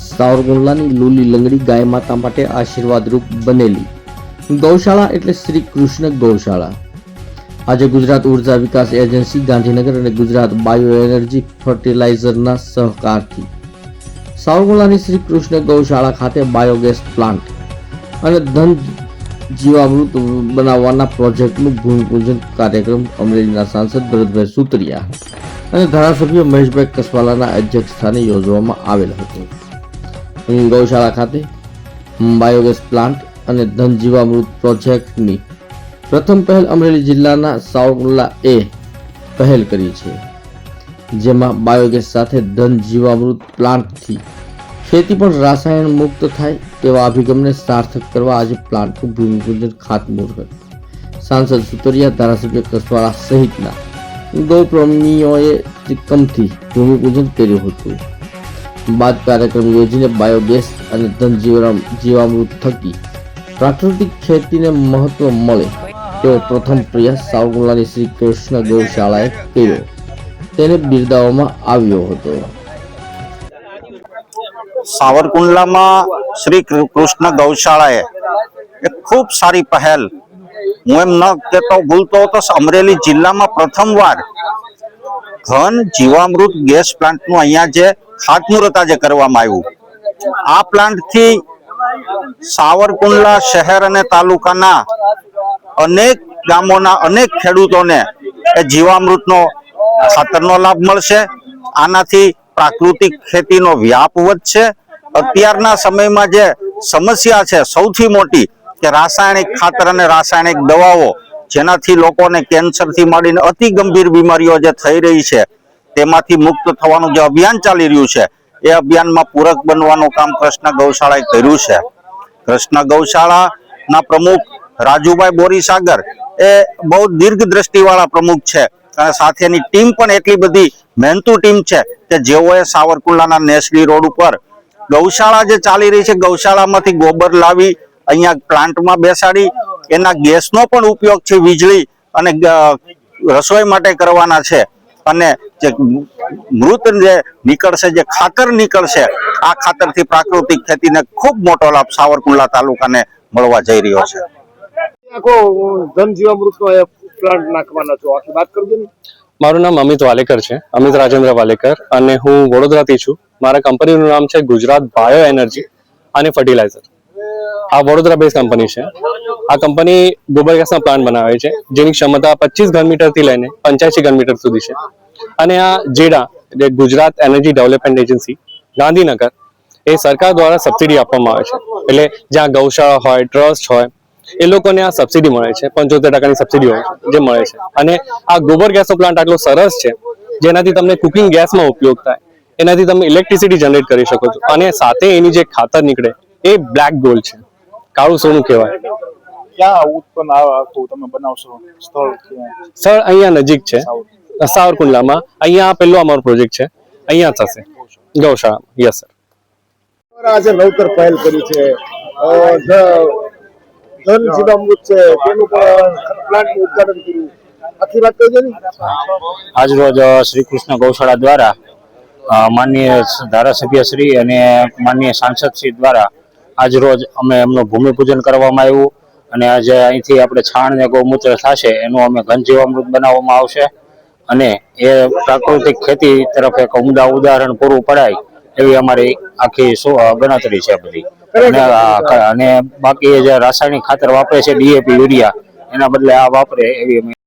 સાવરકુંડલાની લૂલી લંગડી ગાય માતા માટે આશીર્વાદરૂપ બનેલી ગૌશાળા એટલે શ્રી કૃષ્ણ ગૌશાળા આજે ગુજરાત ઉર્જા વિકાસ એજન્સી ગાંધીનગર અને ગુજરાત બાયો એનર્જી ફર્ટિલાઇઝરના સહકારથી સાવરકુંડલાની શ્રી કૃષ્ણ ગૌશાળા ખાતે બાયોગેસ પ્લાન્ટ અને ધન જીવામૃત બનાવવાના પ્રોજેક્ટનું ભૂમિપૂજન કાર્યક્રમ અમરેલીના સાંસદ ભરતભાઈ સુતરિયા અને ધારાસભ્ય મહેશભાઈ કસવાલાના અધ્યક્ષસ્થાને યોજવામાં આવેલ હતો. ગૌશાળા ખાતે બાયોગેસ પ્લાન્ટ અને ધન જીવામૃત પ્રોજેક્ટની પ્રથમ પહેલ અમરેલી જિલ્લાના સાવરકુંડલાએ પહેલ કરી છે, જેમાં બાયોગેસ સાથે ધન જીવામૃત પ્લાન્ટથી ખેતી પણ રાસાયણ મુક્ત થાય તેવા અભિગમને સાર્થક કરવા આજે પ્લાન્ટનું ભૂમિપૂજન ખાતમુહૂર્ત સાંસદ સુતરિયા, ધારાસભ્ય કસવાળા સહિતના ગૌપ્રેમીઓએ ત્રિકમથી ભૂમિપૂજન કર્યું હતું. બાદ કાર્યક્રમ યોજીને બાયોગેસ અને ધન જીવામૃત થકી પ્રાકૃતિક ખેતીને મહત્વ મળે તેવો પ્રથમ પ્રયાસ સાવરકુંડલાની શ્રી કૃષ્ણ ગૌશાળાએ કર્યો, તેને બિરદાવવામાં આવ્યો હતો. સાવરકુંડલામાં શ્રી કૃષ્ણ ગૌશાળાએ એક ખૂબ સારી પહેલ, હું એમ ન કહેતો ભૂલતો તો અમરેલી જિલ્લામાં પ્રથમવાર ઘન જીવામૃત ગેસ પ્લાન્ટનું અહીંયા જે ખાતમુહૂર્ત આજે કરવામાં આવ્યું. આ પ્લાન્ટથી સાવરકુંડલા શહેર અને તાલુકાના અનેક ગામોના અનેક ખેડૂતોને એ જીવામૃતનો ખાતરનો લાભ મળશે. આનાથી પ્રાકૃતિક ખેતીનો વ્યાપ વધશે. અત્યારના સમયમાં જે સમસ્યા છે સૌથી મોટી કે રાસાયણિક ખાતર અને રાસાયણિક દવાઓ, જેનાથી લોકોને કેન્સરથી માંડીને અતિ ગંભીર બીમારીઓ જે થઈ રહી છે તેમાંથી મુક્ત થવાનું જે અભિયાન ચાલી રહ્યું છે એ અભિયાનમાં પૂરક બનવાનું કામ કૃષ્ણ ગૌશાળાએ કર્યું છે. કૃષ્ણ ગૌશાળાના પ્રમુખ રાજુભાઈ બોરીસાગર એ બહુ દીર્ઘ દ્રષ્ટિવાળા પ્રમુખ છે અને સાથેની ટીમ પણ એટલી બધી મહેનતુ ટીમ છે કે જેઓએ સાવરકુંડલાના નેસડી રોડ ઉપર ગૌશાળા જે ચાલી રહી છે, ગૌશાળામાંથી ગોબર લાવી અહીંયા પ્લાન્ટમાં બેસાડી એના ગેસનો પણ ઉપયોગ છે વીજળી અને રસોઈ માટે કરવાના છે. અને જે મૃત જે નીકળશે, જે ખાતર નીકળશે, આ ખાતરથી પ્રાકૃતિક ખેતીને ખૂબ મોટો લાભ સાવરકુંડલા તાલુકાને મળવા જઈ રહ્યો છે. આખો ધન જીવામૃતનો પ્લાન્ટ નાખવાનો છો, આખી વાત કરજો ને. મારું નામ અમિત વાલેકર છે, અમિત રાજેન્દ્ર વાલેકર, અને હું વડોદરાથી છું. મારા કંપનીનું નામ છે ગુજરાત બાયો એનર્જી અને ફર્ટિલાઇઝર. આ વડોદરા બેઝ કંપની છે. આ કંપની ગોબર ગેસના પ્લાન્ટ બનાવે છે, જેની ક્ષમતા 25 ઘન મીટરથી લઈને 85 ઘન મીટર સુધી છે. અને આ જેડા જે Gujarat energy development agency Gandhinagar, એ સરકાર દ્વારા સબસિડી આપવામાં આવે છે. એટલે જ્યાં ગૌશાળા હોય, ટ્રસ્ટ હોય, એ લોકોને આ સબસિડી મળે છે. 75% સબસિડી હોય છે જે મળે છે. અને આ ગોબર ગેસનો પ્લાન્ટ આટલો સરસ છે જેનાથી તમને કુકિંગ ગેસમાં ઉપયોગ થાય, એનાથી તમે ઇલેક્ટ્રિસિટી જનરેટ કરી શકો છો. અને સાથે એની જે ખાતર નીકળે એ બ્લેક ગોલ્ડ છે, કાળું સોનું કહેવાય. ક્યાં ઉત્પન્ન આખું તમે બનાવશો? સ્થળ અહીંયા નજીક છે, સાવરકુંડલામાં. અહીંયા પહેલો અમારો પ્રોજેક્ટ છે, અહીંયા થશે ગૌશાળામાં. Yes sir. આજે નવતર પહેલ કરી છે, ધન જીવામૃત છે, તેનું પ્લાન્ટનું ઉદ્ઘાટન કર્યું, આખી વાત કહી દે ને. આજ રોજ શ્રી કૃષ્ણ ગૌશાળા દ્વારા માનનીય ધારાસભ્ય શ્રી અને માનનીય સાંસદ શ્રી દ્વારા આજ રોજ અમે એમનું ભૂમિપૂજન કરવામાં આવ્યું. અને આજે અહીંથી આપણે છાણ ને ગૌમૂત્ર થશે એનું અમે ઘન જીવામૃત બનાવવામાં આવશે. અને એ પ્રાકૃતિક ખેતી તરફ એક ઉમદા ઉદાહરણ પૂરું પડાય એવી અમારી આખી ગણતરી છે બધી. અને બાકી જે રાસાયણિક ખાતર વાપરે છે, ડીએપી, યુરિયા, એના બદલે આ વાપરે એવી